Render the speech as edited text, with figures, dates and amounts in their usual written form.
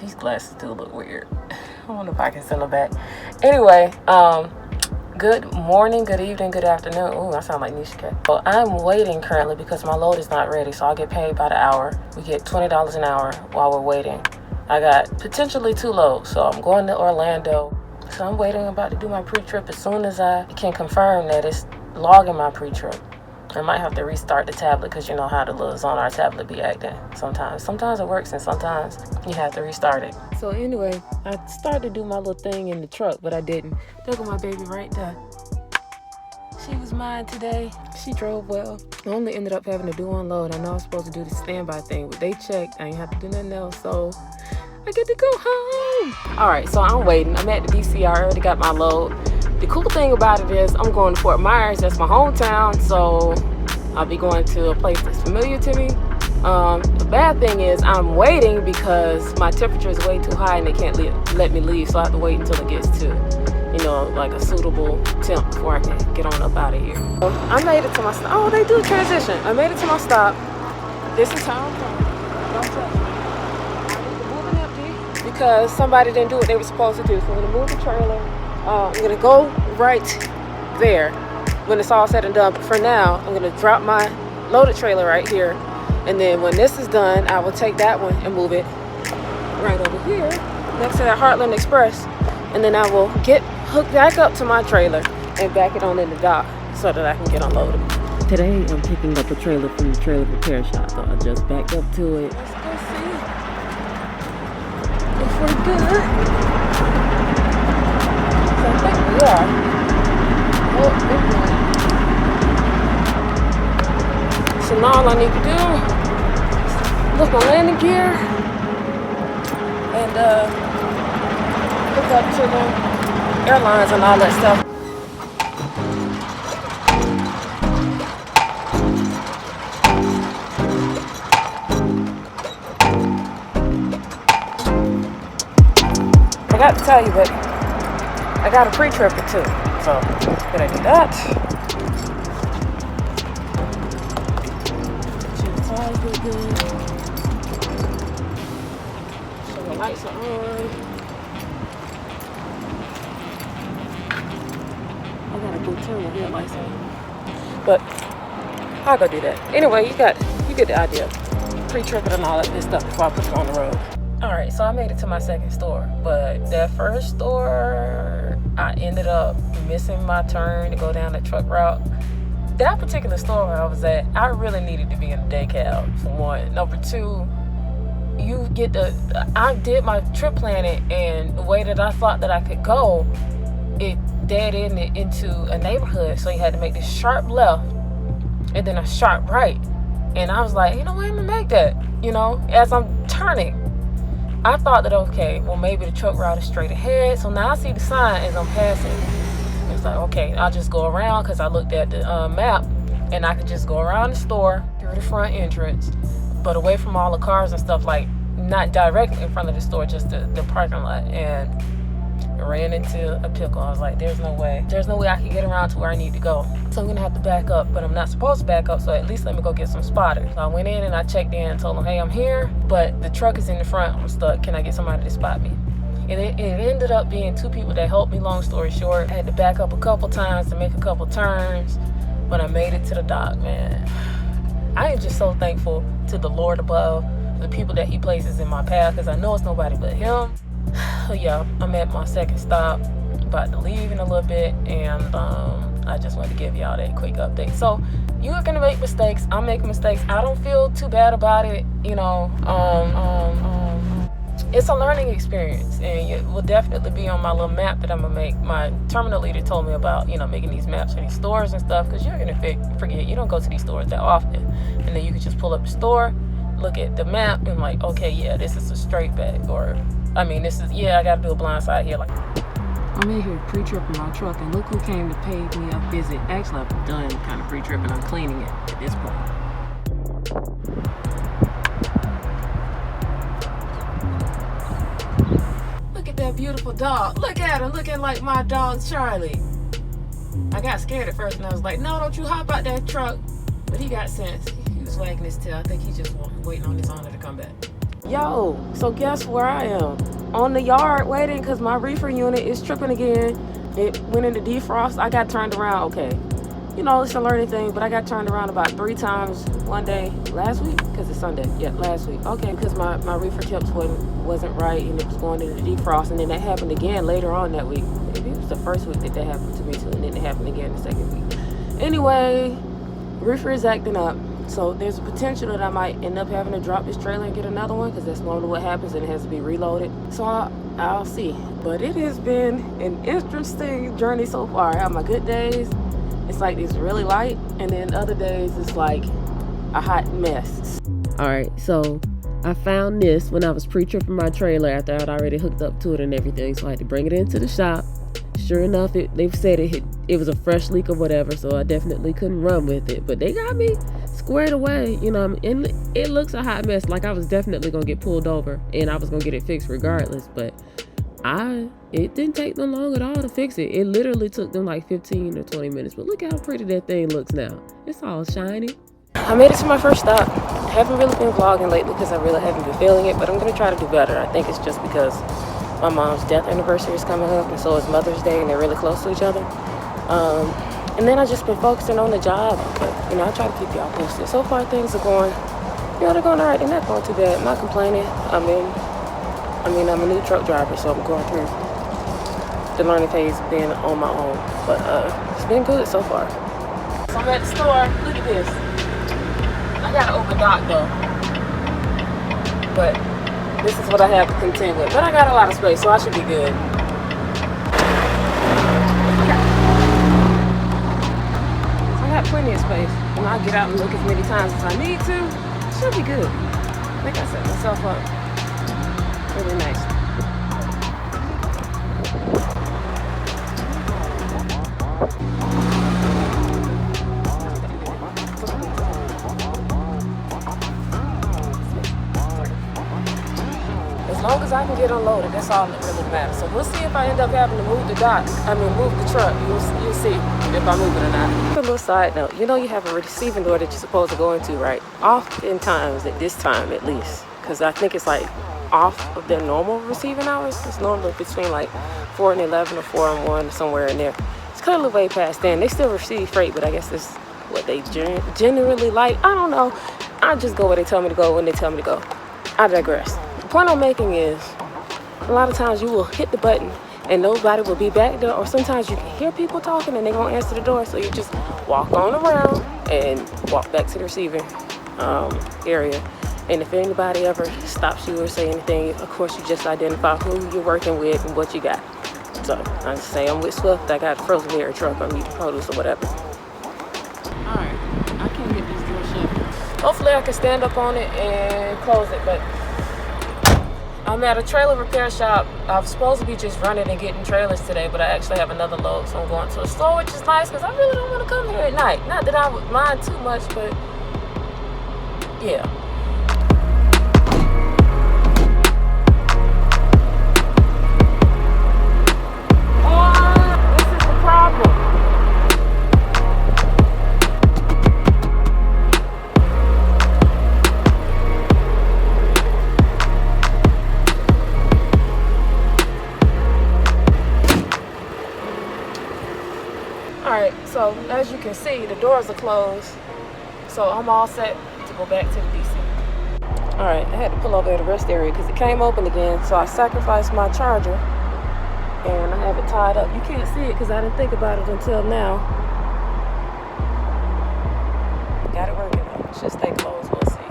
These glasses do look weird. I wonder if I can send them back. Anyway, good morning, good evening, good afternoon. Ooh, I sound like Nisha K. So I'm waiting currently because my load is not ready, so I'll get paid by the hour. We get $20 an hour while we're waiting. I got potentially 2 loads, so I'm going to Orlando. So I'm waiting, about to do my pre-trip. As soon as I can confirm that it's logging my pre-trip, I might have to restart the tablet because you know how the little Zonar tablet be acting sometimes. Sometimes it works and sometimes you have to restart it. So anyway, I started to do my little thing in the truck, but I didn't. Look at my baby right there. She was mine today. She drove well. I only ended up having to do unload. I know I was supposed to do the standby thing, but they checked. I ain't have to do nothing else, so I get to go home. All right, so I'm waiting. I'm at the DC. I already got my load. The cool thing about it is I'm going to Fort Myers. That's my hometown, so I'll be going to a place that's familiar to me. The bad thing is I'm waiting because my temperature is way too high and they can't let me leave, so I have to wait until it gets to, you know, like a suitable temp before I can get on up out of here. So I made it to my stop. Oh, they do transition. I made it to my stop. This is how I'm going. Don't touch me. I need to move it empty because somebody didn't do what they were supposed to do. So I'm going to move the trailer. I'm going to go right there when it's all said and done. But for now, I'm going to drop my loaded trailer right here. And then when this is done, I will take that one and move it right over here next to that Heartland Express. And then I will get hooked back up to my trailer and back it on in the dock so that I can get unloaded. Today, I'm picking up a trailer from the trailer repair shop. So I just backed up to it. Let's go see if we're good. I think we are. Oh, we're good. So now all I need to do is lift my landing gear and hook up to the airlines and all that stuff. I forgot to tell you, but I got a pre-tripper too, so gonna do that. Get your good. So the lights are on. I gotta go turn the headlights on, but I'll go do that. Anyway, you get the idea. Pre-tripping and all that good stuff before I put it on the road. Alright, so I made it to my second store, but that first store, I ended up missing my turn to go down the truck route. That particular store where I was at, I really needed to be in a day cab, for one. Number two, I did my trip planning, and the way that I thought that I could go, it dead-ended into a neighborhood, so you had to make this sharp left and then a sharp right. And I was like, you know what, I'm gonna make that, you know, as I'm turning. I thought that, okay, well, maybe the truck route is straight ahead. So now I see the sign as I'm passing. It's like, okay, I'll just go around because I looked at the map and I could just go around the store through the front entrance, but away from all the cars and stuff, like not directly in front of the store, just the parking lot. And ran into a pickle. I was like, there's no way I can get around to where I need to go. So I'm gonna have to back up, but I'm not supposed to back up, so at least let me go get some spotters. So I went in and I checked in and told them, hey, I'm here, but the truck is in the front, I'm stuck. Can I get somebody to spot me? And it ended up being 2 people that helped me, long story short. I had to back up a couple times to make a couple turns, but I made it to the dock, man. I am just so thankful to the Lord above, the people that he places in my path, because I know it's nobody but him. So yeah, I'm at my second stop, about to leave in a little bit, and I just wanted to give y'all that quick update. So you're gonna make mistakes, I'm making mistakes. I don't feel too bad about it, you know. It's a learning experience, and it will definitely be on my little map that I'm gonna make. My terminal leader told me about, you know, making these maps for these stores and stuff, because you're gonna forget, you don't go to these stores that often, and then you can just pull up the store, look at the map, and like, okay, yeah, this is a straight back, or I mean, this is, yeah, I gotta do a blind side here. Like, I'm in here pre-tripping my truck, and look who came to pay me a visit. Actually, I'm done kind of pre-tripping. I'm cleaning it at this point. Look at that beautiful dog. Look at her, looking like my dog Charlie. I got scared at first, and I was like, no, don't you hop out that truck. But he got sense. He was wagging his tail. I think he's just waiting on his owner to come back. Yo, so guess where I am? On the yard waiting because my reefer unit is tripping again. It went into defrost. I got turned around. Okay, you know, it's a learning thing, but I got turned around about 3 times one day last week because it's Sunday. Yeah, last week. Okay, because my reefer tips wasn't right and it was going into defrost, and then that happened again later on that week. Maybe it was the first week that happened to me too, and then it happened again the second week. Anyway, reefer is acting up. So there's a potential that I might end up having to drop this trailer and get another one because that's normally what happens and it has to be reloaded. So I'll see. But it has been an interesting journey so far. I have my good days. It's like it's really light, and then other days it's like a hot mess. All right, so I found this when I was pre-tripping my trailer after I'd already hooked up to it and everything. So I had to bring it into the shop. Sure enough, they've said it was a fresh leak or whatever, so I definitely couldn't run with it. But they got me squared away, you know, and it looks a hot mess. Like I was definitely gonna get pulled over and I was gonna get it fixed regardless. But it didn't take them long at all to fix it. It literally took them like 15 or 20 minutes. But look how pretty that thing looks now. It's all shiny. I made it to my first stop. I haven't really been vlogging lately because I really haven't been feeling it, but I'm gonna try to do better. I think it's just because my mom's death anniversary is coming up, and so is Mother's Day, and they're really close to each other. And then I just been focusing on the job, but you know, I try to keep y'all posted. So far, things are going, you know, they're going all right. They're not going too bad. I'm not complaining. I'm a new truck driver, so I'm going through the learning phase of being on my own. But it's been good so far. So I'm at the store. Look at this. I got an open dock though, but this is what I have to contend with. But I got a lot of space, so I should be good. So I got plenty of space. And I'll get out and look as many times as I need to. It should be good. I think I set myself up really nice. As long as I can get unloaded, that's all that really matters. So we'll see if I end up having to move the truck. You'll see if I move it or not. A little side note, you know you have a receiving door that you're supposed to go into, right? Oftentimes, at this time at least, because I think it's like off of their normal receiving hours. It's normally between like 4 and 11 or 4 and 1, somewhere in there. It's clearly way past then. They still receive freight, but I guess it's what they generally like. I don't know. I just go where they tell me to go when they tell me to go. I digress. The point I'm making is a lot of times you will hit the button and nobody will be back there, or sometimes you can hear people talking and they won't answer the door, so you just walk on around and walk back to the receiving area. And if anybody ever stops you or say anything, of course you just identify who you're working with and what you got. So I just say I'm with Swift, I got a frozen dairy truck, I'm eating produce or whatever. Alright, I can't get this door shut. Hopefully I can stand up on it and close it, but I'm at a trailer repair shop. I'm supposed to be just running and getting trailers today, but I actually have another load, so I'm going to a store, which is nice because I really don't want to come here at night. Not that I would mind too much, but yeah. This is the problem. Alright, so as you can see, the doors are closed. So I'm all set to go back to the DC. Alright, I had to pull over at the rest area because it came open again. So I sacrificed my charger and I have it tied up. You can't see it because I didn't think about it until now. Got it working though. It should stay closed. We'll see.